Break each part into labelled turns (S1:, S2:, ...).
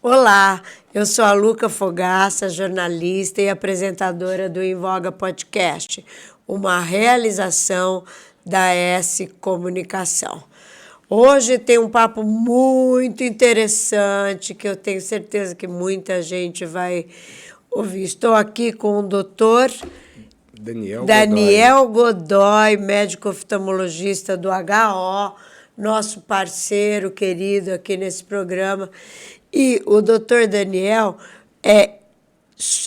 S1: Olá, eu sou a Luca Fogaça, jornalista e apresentadora do Em Voga Podcast, uma realização da S Comunicação. Hoje tem um papo muito interessante que eu tenho certeza que muita gente vai ouvir. Estou aqui com o doutor Daniel Godoy, médico oftalmologista do HO, nosso parceiro querido aqui nesse programa. E o doutor Daniel,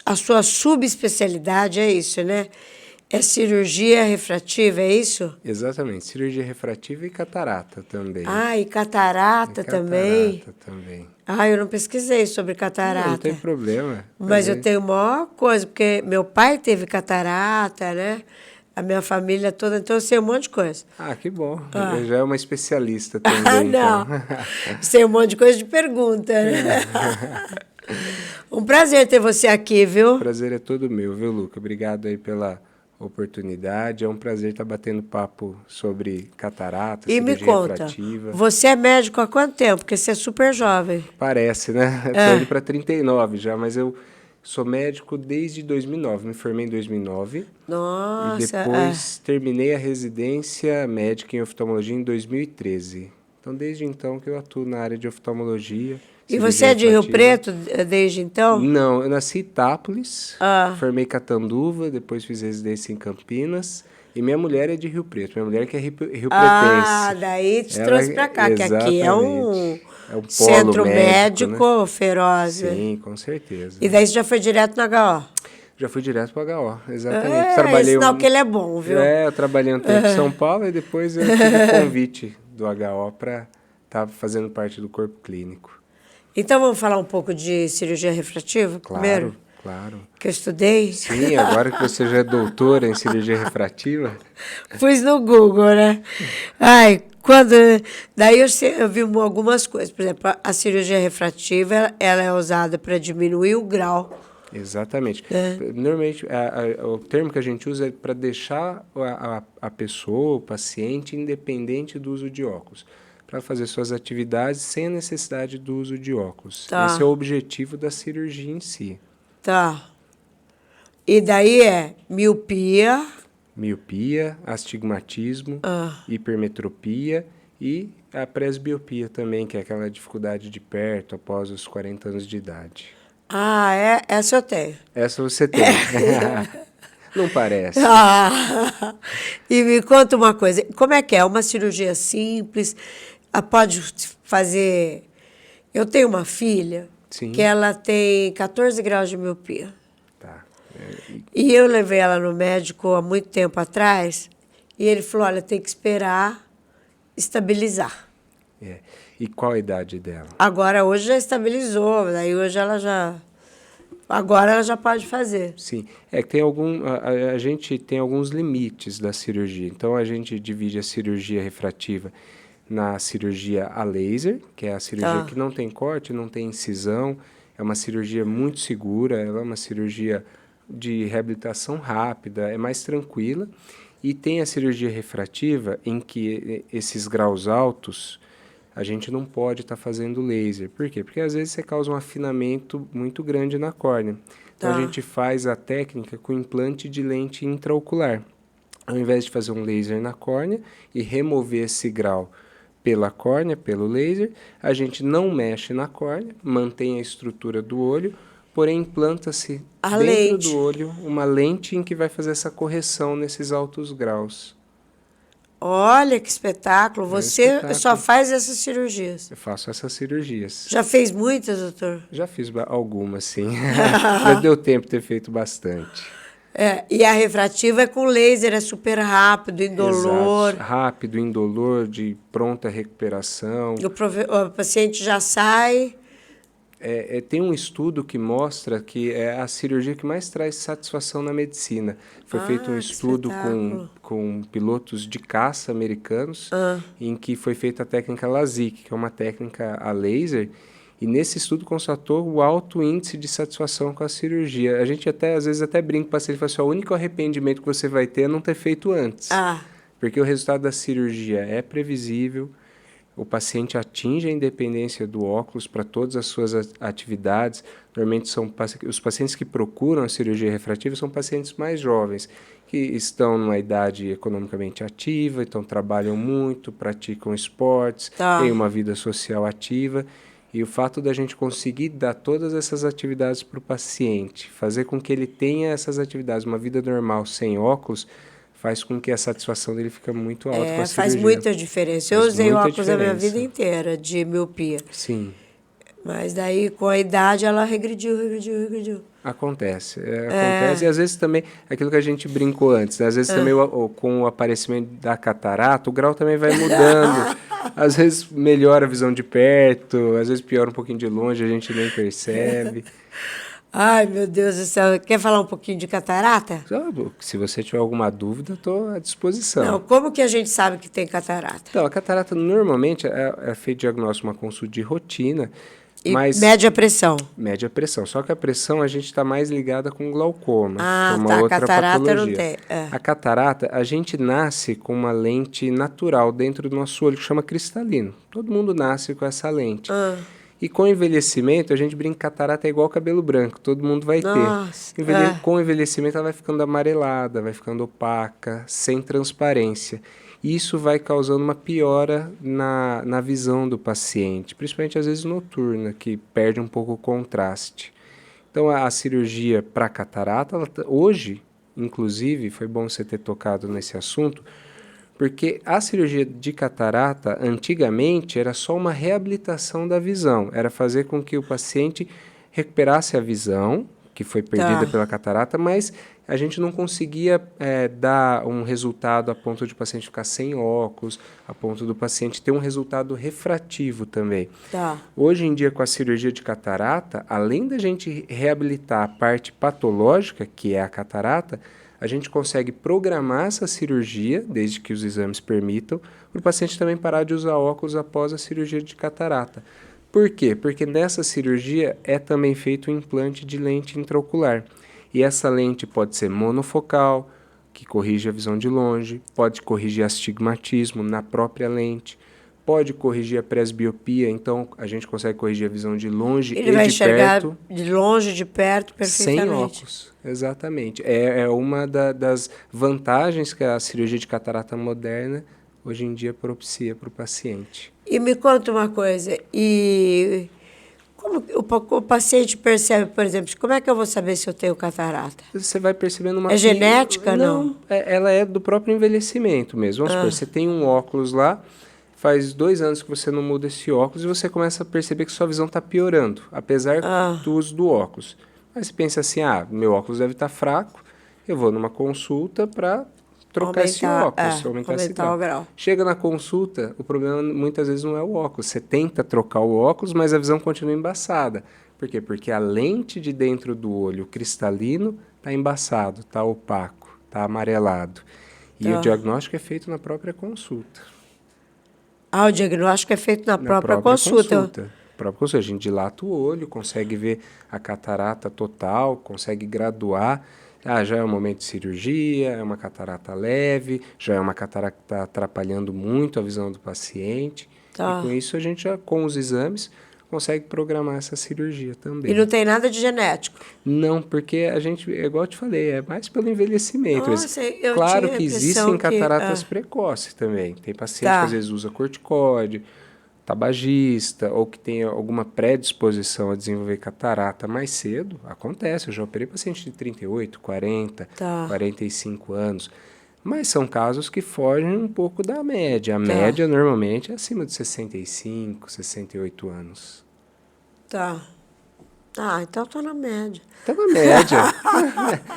S1: a sua subespecialidade é isso, né? É cirurgia refrativa, é isso?
S2: Exatamente, cirurgia refrativa e catarata também.
S1: Ah, e catarata também?
S2: Catarata também.
S1: Ah, eu não pesquisei sobre catarata.
S2: Não tem problema.
S1: Mas eu tenho maior coisa, porque meu pai teve catarata, né? A minha família toda, então eu sei um monte de coisa.
S2: Ah, que bom. Eu já é uma especialista também.
S1: Não,
S2: Então.
S1: sei um monte de coisa de pergunta, né? Um prazer ter você aqui, viu?
S2: O prazer é todo meu, viu, Luca? Obrigado aí pela oportunidade. É um prazer estar batendo papo sobre catarata,
S1: E me
S2: cirurgia
S1: conta,
S2: refrativa.
S1: você é médico há quanto tempo? Porque você é super jovem.
S2: Parece, né? Estou indo para 39 já, mas eu sou médico desde 2009. Me formei em 2009.
S1: Nossa.
S2: E depois terminei a residência médica em oftalmologia em 2013. Então, desde então que eu atuo na área de oftalmologia.
S1: E você é de Rio
S2: refrativa.
S1: Preto desde então?
S2: Não, eu nasci em Itápolis, formei em Catanduva, depois fiz residência em Campinas. E minha mulher é de Rio Preto, minha mulher que é rio-pretense.
S1: Ah, daí te trouxe para cá, que aqui é um
S2: polo
S1: centro médico,
S2: né?
S1: feroz.
S2: Sim, com certeza.
S1: E daí você já foi direto na HO?
S2: Já fui direto para HO, exatamente.
S1: É sinal que ele é bom, viu?
S2: Eu trabalhei um tempo em São Paulo e depois eu tive o convite do HO para estar fazendo parte do corpo clínico.
S1: Então vamos falar um pouco de cirurgia refrativa primeiro?
S2: Claro.
S1: Que eu estudei?
S2: Sim, agora que você já é doutora em cirurgia refrativa.
S1: Pus no Google, né? Ai, daí eu vi algumas coisas. Por exemplo, a cirurgia refrativa, ela é usada para diminuir o grau.
S2: Exatamente. Normalmente, o termo que a gente usa é para deixar a pessoa, o paciente, independente do uso de óculos, para fazer suas atividades sem a necessidade do uso de óculos.
S1: Tá.
S2: Esse é o objetivo da cirurgia em si.
S1: Tá. E daí é miopia.
S2: Miopia, astigmatismo, hipermetropia e a presbiopia também, que é aquela dificuldade de perto após os 40 anos de idade.
S1: Ah, essa eu tenho.
S2: Essa você tem. Não parece.
S1: E me conta uma coisa, como é que é? Uma cirurgia simples? Pode fazer... Eu tenho uma filha que ela tem 14 graus de miopia.
S2: Tá.
S1: E eu levei ela no médico há muito tempo atrás e ele falou, olha, tem que esperar estabilizar.
S2: E qual a idade dela?
S1: Agora, hoje já estabilizou, daí hoje ela já... Agora ela já pode fazer.
S2: Sim, que tem a gente tem alguns limites da cirurgia. Então, a gente divide a cirurgia refrativa na cirurgia a laser, que é a cirurgia que não tem corte, não tem incisão. É uma cirurgia muito segura, ela é uma cirurgia de reabilitação rápida, é mais tranquila. E tem a cirurgia refrativa, em que esses graus altos a gente não pode estar fazendo laser. Por quê? Porque às vezes você causa um afinamento muito grande na córnea. Então a gente faz a técnica com implante de lente intraocular. Ao invés de fazer um laser na córnea e remover esse grau pela córnea, pelo laser, a gente não mexe na córnea, mantém a estrutura do olho, porém implanta-se dentro do olho uma lente em que vai fazer essa correção nesses altos graus.
S1: Olha que espetáculo. Você só faz essas cirurgias?
S2: Eu faço essas cirurgias.
S1: Já fez muitas, doutor?
S2: Já fiz algumas, sim. Já deu tempo de ter feito bastante.
S1: E a refrativa é com laser, é super rápido, indolor.
S2: Exato. Rápido, indolor, de pronta recuperação.
S1: O paciente já sai...
S2: Tem um estudo que mostra que é a cirurgia que mais traz satisfação na medicina. Foi feito um estudo com pilotos de caça americanos, em que foi feita a técnica LASIK, que é uma técnica a laser, e nesse estudo constatou o alto índice de satisfação com a cirurgia. A gente às vezes brinca com o paciente e fala assim, o único arrependimento que você vai ter é não ter feito antes. Porque o resultado da cirurgia é previsível, o paciente atinge a independência do óculos para todas as suas atividades. Normalmente os pacientes que procuram a cirurgia refrativa são pacientes mais jovens, que estão numa idade economicamente ativa, então trabalham muito, praticam esportes, têm uma vida social ativa. E o fato da gente conseguir dar todas essas atividades para o paciente, fazer com que ele tenha essas atividades, uma vida normal sem óculos, faz com que a satisfação dele fique muito alta com a cirurgia.
S1: Faz muita diferença. Eu usei óculos a minha vida inteira de miopia.
S2: Sim.
S1: Mas daí, com a idade, ela regrediu.
S2: Acontece. Acontece. E às vezes também, aquilo que a gente brincou antes, né? Às vezes também com o aparecimento da catarata, o grau também vai mudando. Às vezes melhora a visão de perto, às vezes piora um pouquinho de longe, a gente nem percebe.
S1: Ai, meu Deus do céu. Quer falar um pouquinho de catarata?
S2: Se você tiver alguma dúvida, estou à disposição.
S1: Não, como que a gente sabe que tem catarata?
S2: Então, a catarata normalmente é feito diagnóstico uma consulta de rotina. Mas
S1: média pressão.
S2: Média pressão. Só que a pressão a gente está mais ligada com glaucoma.
S1: Ah,
S2: que é uma outra
S1: catarata
S2: patologia.
S1: Não tem.
S2: A catarata, a gente nasce com uma lente natural dentro do nosso olho, que chama cristalino. Todo mundo nasce com essa lente. E com o envelhecimento, a gente brinca que catarata é igual cabelo branco, todo mundo vai ter. Com o envelhecimento, ela vai ficando amarelada, vai ficando opaca, sem transparência. Isso vai causando uma piora na visão do paciente, principalmente às vezes noturna, que perde um pouco o contraste. Então, a cirurgia para catarata, hoje, inclusive, foi bom você ter tocado nesse assunto, porque a cirurgia de catarata, antigamente, era só uma reabilitação da visão. Era fazer com que o paciente recuperasse a visão, que foi perdida pela catarata, mas a gente não conseguia dar um resultado a ponto de o paciente ficar sem óculos, a ponto do paciente ter um resultado refrativo também. Hoje em dia, com a cirurgia de catarata, além da gente reabilitar a parte patológica, que é a catarata, a gente consegue programar essa cirurgia, desde que os exames permitam, para o paciente também parar de usar óculos após a cirurgia de catarata. Por quê? Porque nessa cirurgia é também feito o implante de lente intraocular. E essa lente pode ser monofocal, que corrige a visão de longe, pode corrigir astigmatismo na própria lente, pode corrigir a presbiopia, então a gente consegue corrigir a visão de longe e de perto.
S1: Ele vai enxergar de longe, de perto, perfeitamente.
S2: Sem óculos, exatamente. É uma das vantagens que a cirurgia de catarata moderna hoje em dia propicia para o paciente.
S1: E me conta uma coisa, e como o paciente percebe, por exemplo, como é que eu vou saber se eu tenho catarata?
S2: Você vai percebendo uma...
S1: É genética, não?
S2: Ela é do próprio envelhecimento mesmo. Vamos supor, você tem um óculos lá, faz 2 anos que você não muda esse óculos e você começa a perceber que sua visão está piorando, apesar do uso do óculos. Aí você pensa assim, meu óculos deve estar fraco, eu vou numa consulta para trocar esse óculos, aumentar esse grau. Chega na consulta, o problema muitas vezes não é o óculos. Você tenta trocar o óculos, mas a visão continua embaçada. Por quê? Porque a lente de dentro do olho, o cristalino, está embaçado, está opaco, está amarelado. E o diagnóstico é feito na própria consulta.
S1: O diagnóstico é feito na própria consulta.
S2: A gente dilata o olho, consegue ver a catarata total, consegue graduar. Já é um momento de cirurgia, é uma catarata leve, já é uma catarata que está atrapalhando muito a visão do paciente. E com isso a gente já, com os exames, consegue programar essa cirurgia também.
S1: E não tem nada de genético?
S2: Não, porque a gente, igual eu te falei, é mais pelo envelhecimento.
S1: Eu
S2: claro que existem cataratas precoces também. Tem paciente que às vezes usa corticóide, tabagista, ou que tem alguma predisposição a desenvolver catarata mais cedo, acontece. Eu já operei paciente de 38, 40, 45 anos. Mas são casos que fogem um pouco da média. A média, normalmente, é acima de 65, 68 anos.
S1: Então estou na média.
S2: Está na média.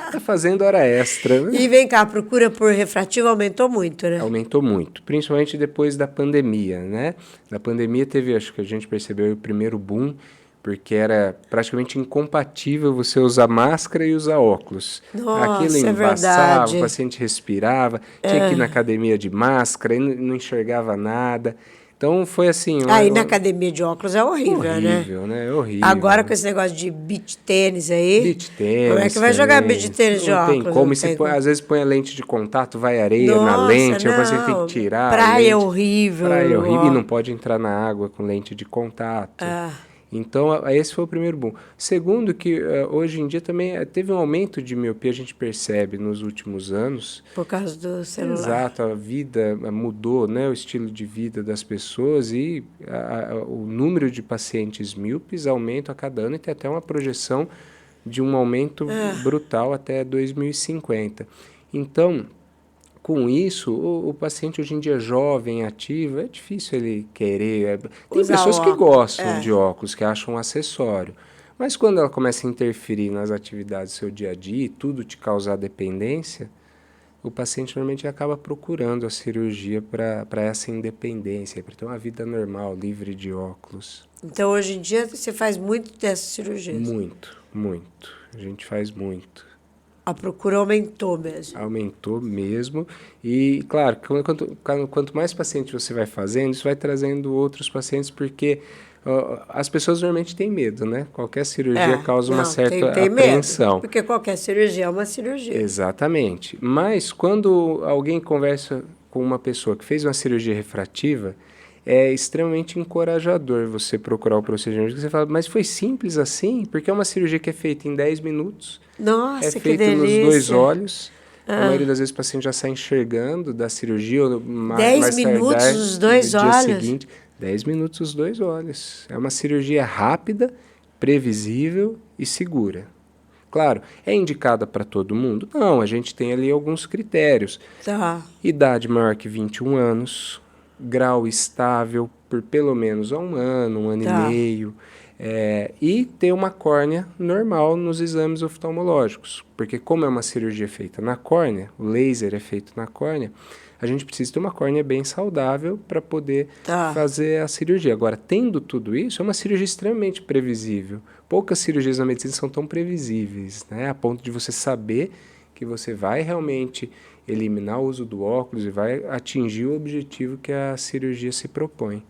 S2: Está fazendo hora extra. Né?
S1: E vem cá, a procura por refrativo aumentou muito, né?
S2: Aumentou muito, principalmente depois da pandemia, né? Na pandemia teve, acho que a gente percebeu o primeiro boom, porque era praticamente incompatível você usar máscara e usar óculos. Aquilo embaçava, o paciente respirava, tinha que ir na academia de máscara e não enxergava nada. Então, foi assim...
S1: Aí na academia de óculos é horrível, né?
S2: Horrível, né? É horrível.
S1: Agora com esse negócio de beach tênis aí...
S2: Beach tênis
S1: como é que vai jogar
S2: também.
S1: beach tênis de
S2: Não
S1: óculos?
S2: tem como.
S1: Não
S2: E você
S1: tem
S2: põe,
S1: como.
S2: às vezes põe a lente de contato, vai areia na
S1: Nossa,
S2: lente, aí você tem
S1: não.
S2: que tirar a
S1: Praia é
S2: lente.
S1: horrível.
S2: Praia é horrível e
S1: ó.
S2: não pode entrar na água com lente de contato.
S1: Ah.
S2: Então, esse foi o primeiro boom. Segundo, que hoje em dia também teve um aumento de miopia, a gente percebe nos últimos anos.
S1: Por causa do celular.
S2: Exato, a vida mudou, né, o estilo de vida das pessoas e o número de pacientes míopes aumenta a cada ano e tem até uma projeção de um aumento brutal até 2050. Então, com isso, o paciente hoje em dia jovem, ativo, é difícil ele querer. Tem
S1: Usar
S2: pessoas que
S1: óculos,
S2: gostam de óculos, que acham um acessório. Mas quando ela começa a interferir nas atividades do seu dia a dia e tudo te causar dependência, o paciente normalmente acaba procurando a cirurgia para essa independência, para ter uma vida normal, livre de óculos.
S1: Então, hoje em dia, você faz muito dessas cirurgias?
S2: Muito, muito. A gente faz muito.
S1: A procura aumentou mesmo.
S2: Aumentou mesmo. E, claro, quanto mais paciente você vai fazendo, isso vai trazendo outros pacientes, porque as pessoas normalmente têm medo, né? Qualquer cirurgia causa uma certa apreensão.
S1: Medo, porque qualquer cirurgia é uma cirurgia.
S2: Exatamente. Mas quando alguém conversa com uma pessoa que fez uma cirurgia refrativa, é extremamente encorajador você procurar o procedimento. Você fala, mas foi simples assim? Porque é uma cirurgia que é feita em 10 minutos.
S1: Nossa,
S2: é
S1: que
S2: feito
S1: delícia.
S2: nos 2 olhos. A maioria das vezes o paciente já sai enxergando da cirurgia. Ou
S1: 10 minutos os 2 olhos?
S2: No dia seguinte, 10 minutos os 2 olhos. É uma cirurgia rápida, previsível e segura. Claro, é indicada para todo mundo? Não, a gente tem ali alguns critérios.
S1: Tá.
S2: Idade maior que 21 anos, grau estável por pelo menos 1 ano, 1 ano e meio, e ter uma córnea normal nos exames oftalmológicos. Porque como é uma cirurgia feita na córnea, o laser é feito na córnea, a gente precisa ter uma córnea bem saudável para poder fazer a cirurgia. Agora, tendo tudo isso, é uma cirurgia extremamente previsível. Poucas cirurgias na medicina são tão previsíveis, né? A ponto de você saber que você vai realmente eliminar o uso do óculos e vai atingir o objetivo que a cirurgia se propõe.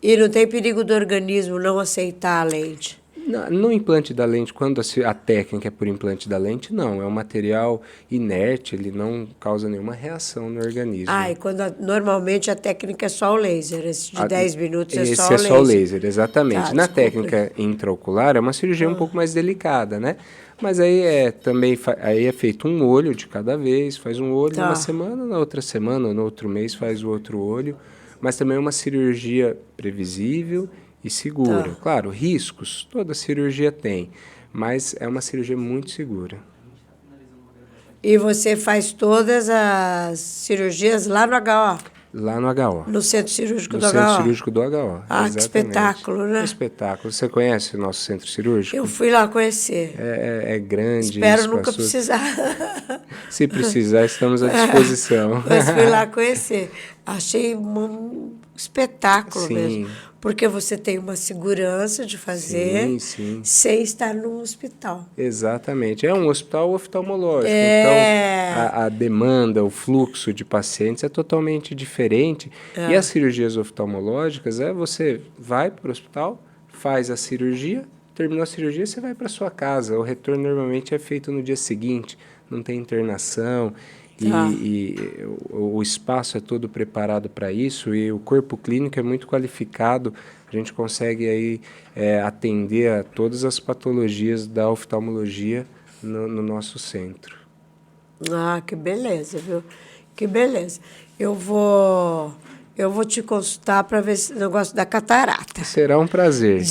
S1: E não tem perigo do organismo não aceitar a lente?
S2: No implante da lente, quando a técnica é por implante da lente, não. É um material inerte, ele não causa nenhuma reação no organismo.
S1: E normalmente a técnica é só o laser. Esse de 10 minutos é só o laser.
S2: Esse é só o laser, exatamente. Na
S1: desculpa.
S2: Técnica intraocular é uma cirurgia um pouco mais delicada, né? Mas aí também aí é feito um olho de cada vez, faz um olho numa semana, na outra semana, no outro mês faz o outro olho. Mas também é uma cirurgia previsível e segura. Claro, riscos toda cirurgia tem, mas é uma cirurgia muito segura.
S1: E você faz todas as cirurgias lá no HO?
S2: Lá no HO.
S1: No Centro Cirúrgico do HO?
S2: No Centro Cirúrgico do HO, exatamente.
S1: Que espetáculo, né?
S2: Um espetáculo. Você conhece o nosso Centro Cirúrgico?
S1: Eu fui lá conhecer.
S2: É grande.
S1: Espero nunca precisar.
S2: Se precisar, estamos à disposição.
S1: Mas fui lá conhecer. Achei um espetáculo mesmo. Porque você tem uma segurança de fazer sem estar num hospital.
S2: Exatamente. É um hospital oftalmológico. Então, a demanda, o fluxo de pacientes é totalmente diferente. E as cirurgias oftalmológicas, você vai para o hospital, faz a cirurgia, terminou a cirurgia, você vai para sua casa. O retorno normalmente é feito no dia seguinte, não tem internação. E o espaço é todo preparado para isso e o corpo clínico é muito qualificado. A gente consegue aí atender a todas as patologias da oftalmologia no nosso centro.
S1: Que beleza, viu? Que beleza. Eu vou te consultar para ver esse negócio da catarata.
S2: Será um prazer.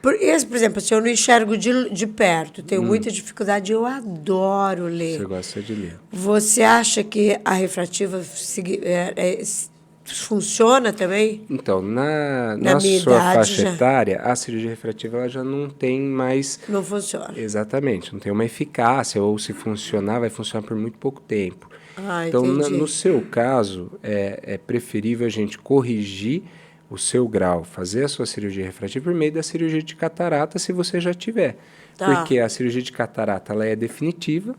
S1: Por exemplo, se eu não enxergo de perto, tenho muita dificuldade, eu adoro ler.
S2: Você gosta de ler.
S1: Você acha que a refrativa funciona também?
S2: Então, na sua faixa etária, a cirurgia refrativa ela já não tem mais...
S1: Não funciona.
S2: Exatamente, não tem uma eficácia, ou se funcionar, vai funcionar por muito pouco tempo. Então, no seu caso, é preferível a gente corrigir o seu grau, fazer a sua cirurgia refrativa por meio da cirurgia de catarata, se você já tiver. Porque a cirurgia de catarata ela é definitiva,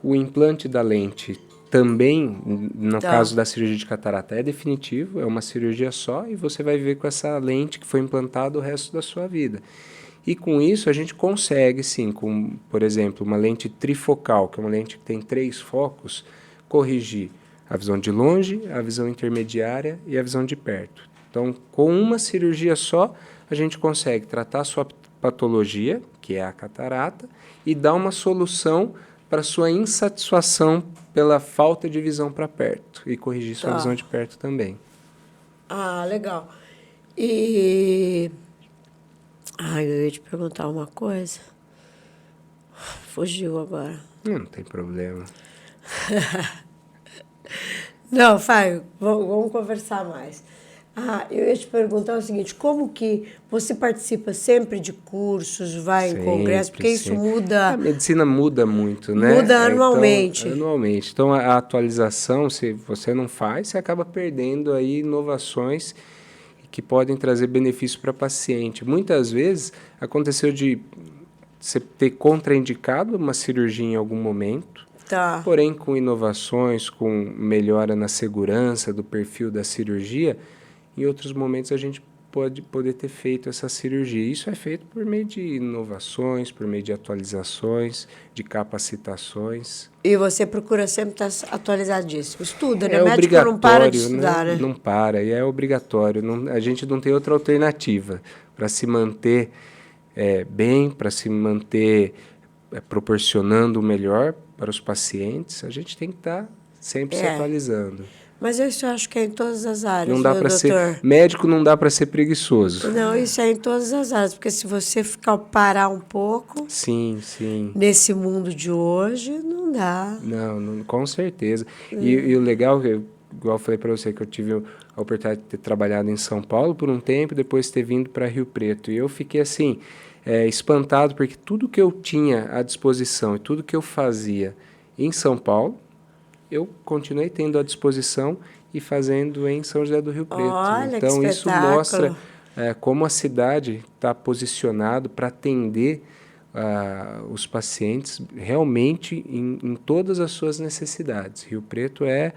S2: o implante da lente também, no caso da cirurgia de catarata, é definitivo, é uma cirurgia só e você vai viver com essa lente que foi implantada o resto da sua vida. E com isso a gente consegue, sim, com, por exemplo, uma lente trifocal, que é uma lente que tem 3 focos, corrigir a visão de longe, a visão intermediária e a visão de perto. Então, com uma cirurgia só, a gente consegue tratar a sua patologia, que é a catarata, e dar uma solução para a sua insatisfação pela falta de visão para perto e corrigir sua visão de perto também.
S1: Ah, legal. E... eu ia te perguntar uma coisa. Fugiu agora.
S2: Não tem problema.
S1: Não, Fábio, vamos conversar mais. Eu ia te perguntar o seguinte, como que você participa sempre de cursos, vai em congressos, porque isso muda...
S2: A medicina muda muito, né?
S1: Muda anualmente.
S2: Então, anualmente. Então, a atualização, se você não faz, você acaba perdendo aí inovações que podem trazer benefício para o paciente. Muitas vezes, aconteceu de você ter contraindicado uma cirurgia em algum momento, porém, com inovações, com melhora na segurança do perfil da cirurgia, em outros momentos a gente pode poder ter feito essa cirurgia. Isso é feito por meio de inovações, por meio de atualizações, de capacitações.
S1: E você procura sempre estar atualizadíssimo. Estuda, né?
S2: É
S1: Médico
S2: obrigatório,
S1: não para de estudar, né?
S2: Não para, e é obrigatório. A gente não tem outra alternativa para se manter bem, para se manter proporcionando o melhor para os pacientes. A gente tem que estar sempre se atualizando.
S1: Mas isso eu acho que é em todas as áreas,
S2: não dá para ser médico, não dá para ser preguiçoso.
S1: Não, isso é em todas as áreas, porque se você ficar parar um pouco,
S2: sim,
S1: nesse mundo de hoje, não dá.
S2: Não, com certeza. E o legal, igual eu falei para você, que eu tive a oportunidade de ter trabalhado em São Paulo por um tempo, depois ter vindo para Rio Preto. E eu fiquei assim, espantado, porque tudo que eu tinha à disposição e tudo que eu fazia em São Paulo, eu continuei tendo à disposição e fazendo em São José do Rio Preto.
S1: Olha,
S2: então,
S1: que
S2: isso mostra como a cidade está posicionado para atender os pacientes realmente em todas as suas necessidades. Rio Preto é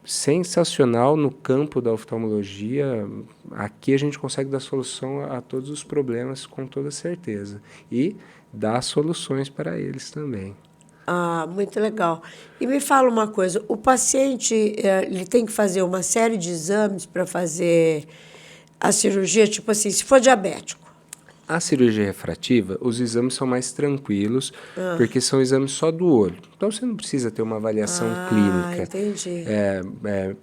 S2: sensacional no campo da oftalmologia. Aqui a gente consegue dar solução a todos os problemas com toda certeza. E dar soluções para eles também.
S1: Muito legal. E me fala uma coisa, o paciente ele tem que fazer uma série de exames para fazer a cirurgia, tipo assim, se for diabético?
S2: A cirurgia refrativa, os exames são mais tranquilos, porque são exames só do olho. Então, você não precisa ter uma avaliação clínica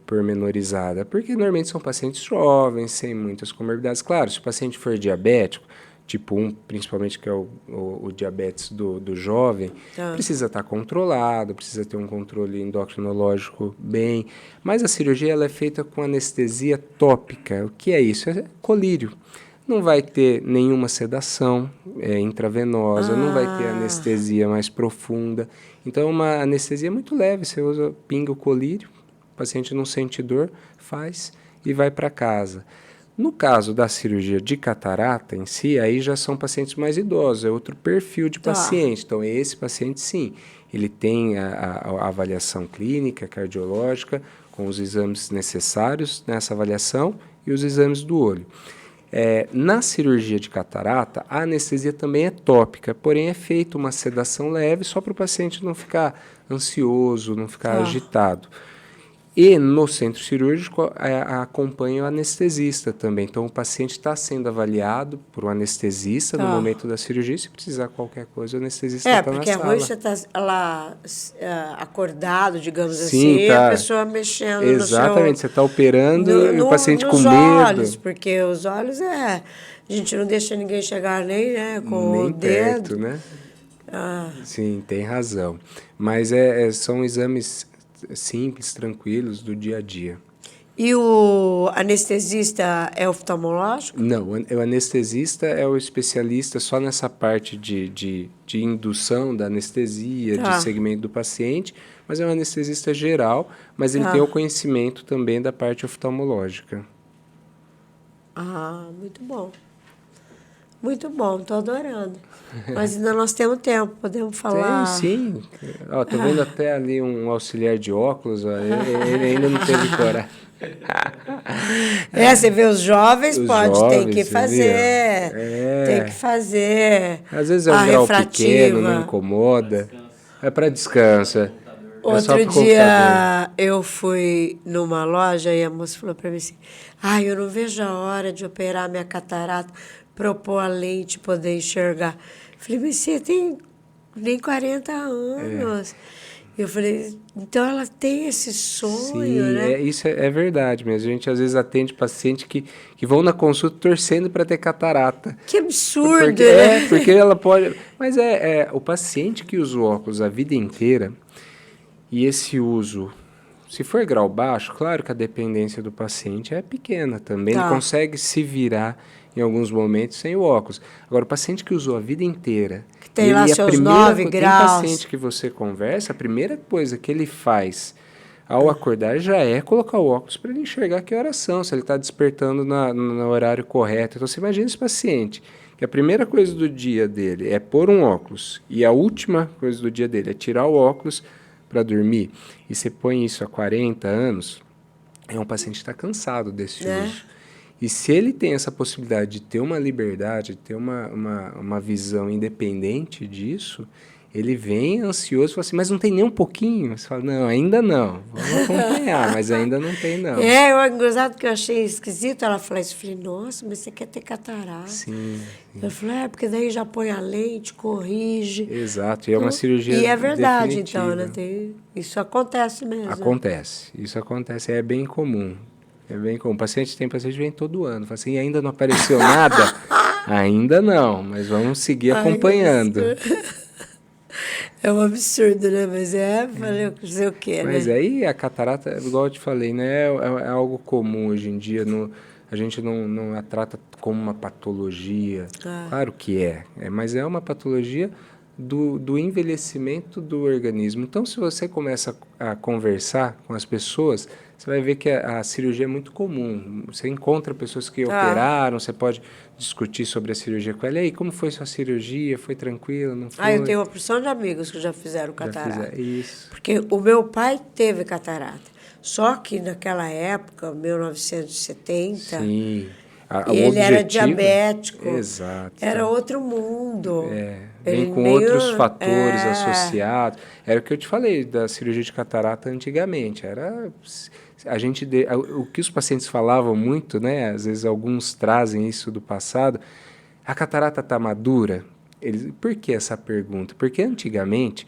S2: pormenorizada, porque normalmente são pacientes jovens, sem muitas comorbidades. Claro, se o paciente for diabético, tipo 1, principalmente, que é o diabetes do jovem, precisa estar controlado, precisa ter um controle endocrinológico bem. Mas a cirurgia ela é feita com anestesia tópica. O que é isso? É colírio. Não vai ter nenhuma sedação intravenosa, não vai ter anestesia mais profunda. Então, é uma anestesia muito leve. Você pinga o colírio, o paciente não sente dor, faz e vai para casa. No caso da cirurgia de catarata em si, aí já são pacientes mais idosos, é outro perfil de paciente. Então, esse paciente, sim, ele tem a avaliação clínica, cardiológica, com os exames necessários nessa avaliação e os exames do olho. Na cirurgia de catarata, a anestesia também é tópica, porém é feita uma sedação leve só para o paciente não ficar ansioso, não ficar agitado. E no centro cirúrgico acompanha o anestesista também. Então, o paciente está sendo avaliado por um anestesista no momento da cirurgia. Se precisar qualquer coisa, o anestesista está na sala.
S1: Porque é ruim você estar lá acordado, digamos assim, a pessoa mexendo no seu...
S2: Exatamente, você está operando e o paciente com medo.
S1: Olhos, porque os olhos a gente não deixa ninguém chegar nem com o dedo.
S2: Perto, né? Sim, tem razão. Mas são exames simples, tranquilos, do dia a dia.
S1: E o anestesista é oftalmológico?
S2: Não, o anestesista é o especialista só nessa parte de indução da anestesia, de segmento do paciente, mas é um anestesista geral, mas ele tem o conhecimento também da parte oftalmológica.
S1: Muito bom. Muito bom, estou adorando. Mas ainda nós temos tempo, podemos falar.
S2: Sim. Ó, tô vendo até ali um auxiliar de óculos, ó, ele ainda não teve coragem.
S1: Você vê os jovens, tem que
S2: você
S1: fazer.
S2: viu?
S1: Tem que fazer.
S2: Às vezes é
S1: a
S2: um grau
S1: refrativa.
S2: pequeno, não incomoda. É para descanso.
S1: Outro dia eu fui numa loja e a moça falou para mim assim: eu não vejo a hora de operar minha catarata, propor a lente, poder enxergar. Falei, mas você tem nem 40 anos. Eu falei, então ela tem esse sonho,
S2: Sim,
S1: né?
S2: isso é verdade mesmo. A gente às vezes atende paciente que vão na consulta torcendo para ter catarata.
S1: Que absurdo,
S2: porque,
S1: né?
S2: Porque ela pode... Mas o paciente que usa o óculos a vida inteira, e esse uso, se for grau baixo, claro que a dependência do paciente é pequena também. Ele consegue se virar em alguns momentos sem o óculos. Agora, o paciente que usou a vida inteira...
S1: Que tem lá seus 9 graus.
S2: Tem paciente que você conversa, a primeira coisa que ele faz ao acordar já é colocar o óculos para ele enxergar que horas são, se ele está despertando no horário correto. Então, você imagina esse paciente, que a primeira coisa do dia dele é pôr um óculos e a última coisa do dia dele é tirar o óculos para dormir, e você põe isso há 40 anos, é um paciente que está cansado desse uso. E se ele tem essa possibilidade de ter uma liberdade, de ter uma visão independente disso, ele vem ansioso e fala assim, mas não tem nem um pouquinho? Você fala, não, ainda não, vamos acompanhar, mas ainda não tem não.
S1: O engraçado que eu achei esquisito, ela falou isso, eu falei, nossa, mas você quer ter catarata?
S2: Sim.
S1: Eu falei, porque daí já põe a lente, corrige.
S2: Exato, e é uma cirurgia
S1: E é verdade,
S2: definitiva.
S1: então, né? Isso acontece mesmo.
S2: Isso acontece, é bem comum. É bem comum. Tem paciente que vem todo ano, fala assim, ainda não apareceu nada? Ainda não, mas vamos seguir acompanhando.
S1: É um absurdo, né? Mas fazer o quê,
S2: Mas
S1: né?
S2: aí a catarata, igual eu te falei, né? É algo comum hoje em dia. A gente não a trata como uma patologia. Claro que mas é uma patologia do envelhecimento do organismo. Então, se você começa a conversar com as pessoas, você vai ver que a cirurgia é muito comum. Você encontra pessoas que operaram, você pode discutir sobre a cirurgia com ela. E aí, como foi sua cirurgia? Foi tranquila? Não foi?
S1: Eu tenho uma porção de amigos que já fizeram catarata.
S2: Isso.
S1: Porque o meu pai teve catarata. Só que naquela época, 1970...
S2: Sim.
S1: Ele era diabético.
S2: Exato.
S1: Era outro mundo.
S2: Vem com outros fatores associados. Era o que eu te falei da cirurgia de catarata antigamente. O que os pacientes falavam muito, né? Às vezes alguns trazem isso do passado. A catarata está madura? Por que essa pergunta? Porque antigamente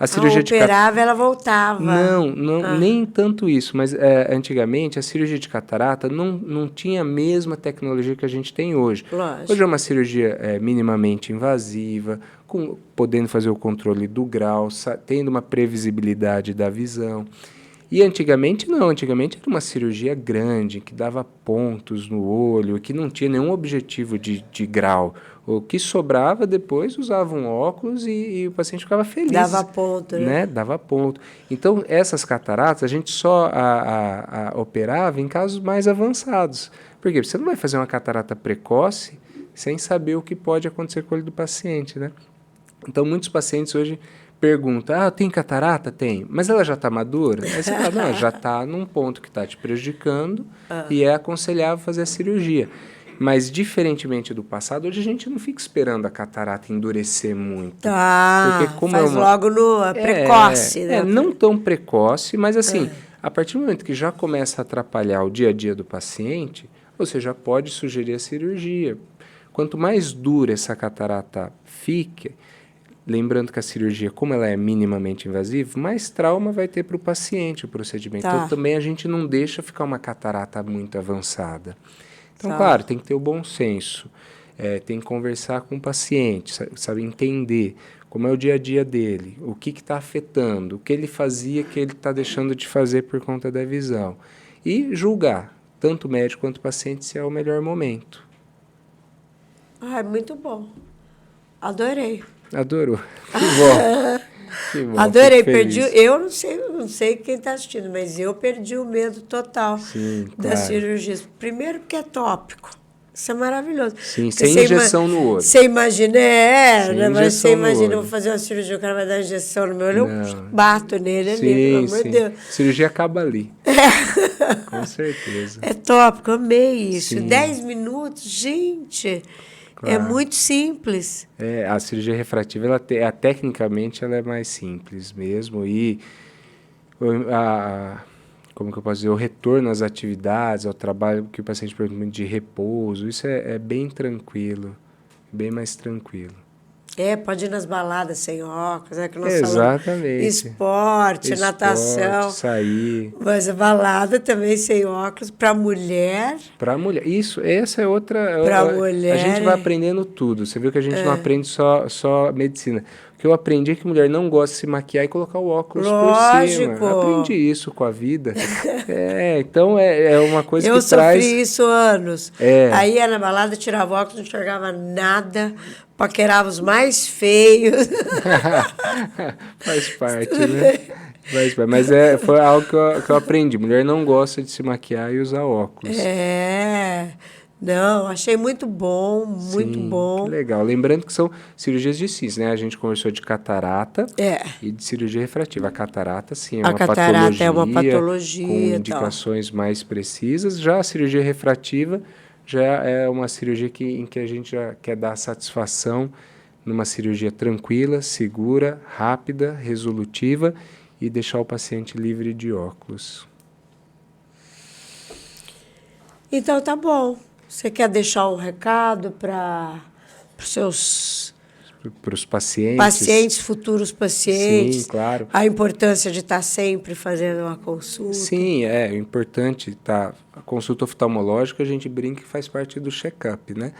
S2: a cirurgia
S1: operava, ela voltava.
S2: Não, nem tanto isso, mas antigamente a cirurgia de catarata não tinha a mesma tecnologia que a gente tem hoje.
S1: Lógico.
S2: Hoje é uma cirurgia minimamente invasiva, podendo fazer o controle do grau, tendo uma previsibilidade da visão. E antigamente não, antigamente era uma cirurgia grande, que dava pontos no olho, que não tinha nenhum objetivo de grau. O que sobrava depois usava um óculos e o paciente ficava feliz.
S1: Dava ponto, né?
S2: Dava ponto. Então, essas cataratas a gente só operava em casos mais avançados. Por quê? Porque você não vai fazer uma catarata precoce sem saber o que pode acontecer com o olho do paciente, né? Então, muitos pacientes hoje perguntam, tem catarata? Tem. Mas ela já está madura? Aí você fala, não, já está num ponto que está te prejudicando e é aconselhável fazer a cirurgia. Mas, diferentemente do passado, hoje a gente não fica esperando a catarata endurecer muito.
S1: Porque como faz logo no precoce, né?
S2: Não tão precoce, mas assim, a partir do momento que já começa a atrapalhar o dia a dia do paciente, você já pode sugerir a cirurgia. Quanto mais dura essa catarata fique, lembrando que a cirurgia, como ela é minimamente invasiva, mais trauma vai ter para o paciente o procedimento. Então, também a gente não deixa ficar uma catarata muito avançada. Então, claro, tem que ter o bom senso, tem que conversar com o paciente, sabe, entender como é o dia a dia dele, o que está afetando, o que ele fazia que ele está deixando de fazer por conta da visão. E julgar, tanto o médico quanto o paciente, se é o melhor momento.
S1: Muito bom. Adorei.
S2: Adorou. Que bom. Que bom.
S1: Adorei. Eu não sei quem está assistindo, mas eu perdi o medo total das cirurgias. Primeiro porque é tópico. Isso é maravilhoso.
S2: Sim, sem injeção no olho.
S1: Você imagina, né? Mas você imagina, eu
S2: olho.
S1: vou fazer uma cirurgia, o cara vai dar injeção no meu olho,
S2: Não.
S1: eu bato nele
S2: Sim,
S1: ali, pelo amor de Deus.
S2: A cirurgia acaba ali. Com certeza.
S1: É tópico, amei isso.
S2: Sim.
S1: 10 minutos, gente,
S2: Claro.
S1: é muito simples.
S2: A cirurgia refrativa, tecnicamente, ela é mais simples mesmo. E como que eu posso dizer, o retorno às atividades, ao trabalho, que o paciente pergunta muito de repouso, isso é bem tranquilo, bem mais tranquilo.
S1: Pode ir nas baladas sem óculos, que nós
S2: Exatamente.
S1: falamos. Esporte, natação.
S2: Sair.
S1: Mas a balada também sem óculos, para mulher.
S2: Para mulher. Essa é outra.
S1: Para mulher.
S2: A gente vai aprendendo tudo. Você viu que a gente não aprende só medicina. O que eu aprendi é que mulher não gosta de se maquiar e colocar o óculos por cima. Aprendi isso com a vida. Então é uma coisa que traz...
S1: Eu sofri isso anos. Aí ia na balada, tirava o óculos, não enxergava nada, paquerava os mais feios.
S2: Faz parte, né? Mas foi algo que eu aprendi. Mulher não gosta de se maquiar e usar óculos.
S1: Não, achei muito bom, muito bom.
S2: Que legal. Lembrando que são cirurgias distintas, né? A gente conversou de catarata e de cirurgia refrativa. A catarata, sim, é uma patologia com indicações mais precisas. Já a cirurgia refrativa já é uma cirurgia em que a gente já quer dar satisfação numa cirurgia tranquila, segura, rápida, resolutiva e deixar o paciente livre de óculos.
S1: Então tá bom. Você quer deixar um recado para os seus...
S2: Para os pacientes?
S1: Futuros pacientes.
S2: Sim, claro.
S1: A importância de estar sempre fazendo uma consulta.
S2: Sim, é importante. A consulta oftalmológica, a gente brinca que faz parte do check-up, né?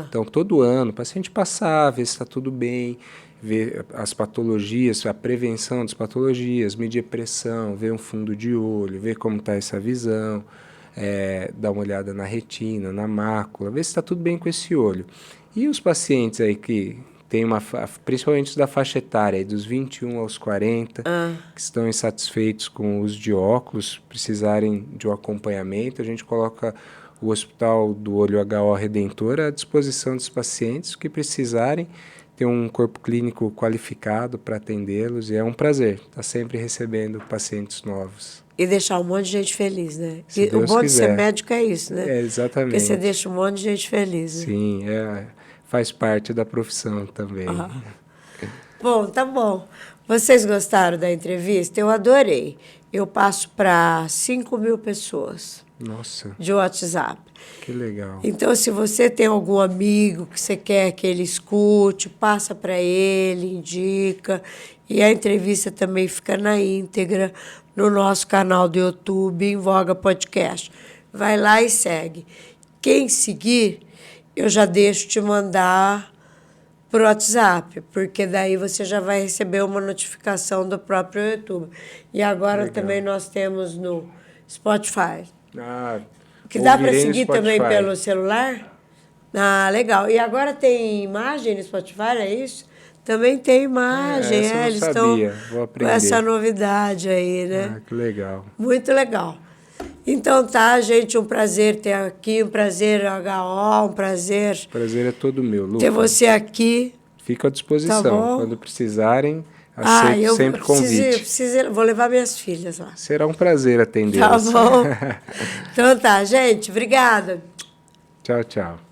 S2: Então, todo ano, o paciente passar, ver se está tudo bem, ver as patologias, a prevenção das patologias, medir a pressão, ver um fundo de olho, ver como está essa visão, dar uma olhada na retina, na mácula, ver se está tudo bem com esse olho. E os pacientes aí que tem principalmente os da faixa etária, aí, dos 21 aos 40, que estão insatisfeitos com o uso de óculos, precisarem de um acompanhamento, a gente coloca o Hospital do Olho HO Redentor à disposição dos pacientes que precisarem, ter um corpo clínico qualificado para atendê-los, e é um prazer estar sempre recebendo pacientes novos.
S1: E deixar um monte de gente feliz, né? E o bom de ser médico é isso, né?
S2: Exatamente.
S1: Porque você deixa um monte de gente feliz. Né?
S2: Sim, faz parte da profissão também.
S1: Bom, tá bom. Vocês gostaram da entrevista? Eu adorei. Eu passo para 5.000 pessoas.
S2: Nossa.
S1: De WhatsApp.
S2: Que legal.
S1: Então, se você tem algum amigo que você quer que ele escute, passa para ele, indica. E a entrevista também fica na íntegra no nosso canal do YouTube, Em Voga Podcast. Vai lá e segue. Quem seguir, eu já deixo te mandar por WhatsApp, porque daí você já vai receber uma notificação do próprio YouTube. E agora também nós temos no Spotify. Que dá para seguir também pelo celular? Legal. E agora tem imagem no Spotify, é isso? Também tem imagem.
S2: Eles estão com
S1: essa novidade aí, né?
S2: Que legal.
S1: Muito legal. Então tá, gente, um prazer ter aqui, um prazer HO, um prazer...
S2: O prazer é todo meu, Lu.
S1: Ter você aqui.
S2: Fico à disposição.
S1: Tá bom?
S2: Quando precisarem, aceito sempre convite.
S1: Vou levar minhas filhas lá.
S2: Será um prazer atendê-las.
S1: Tá bom. Então tá, gente, obrigada.
S2: Tchau, tchau.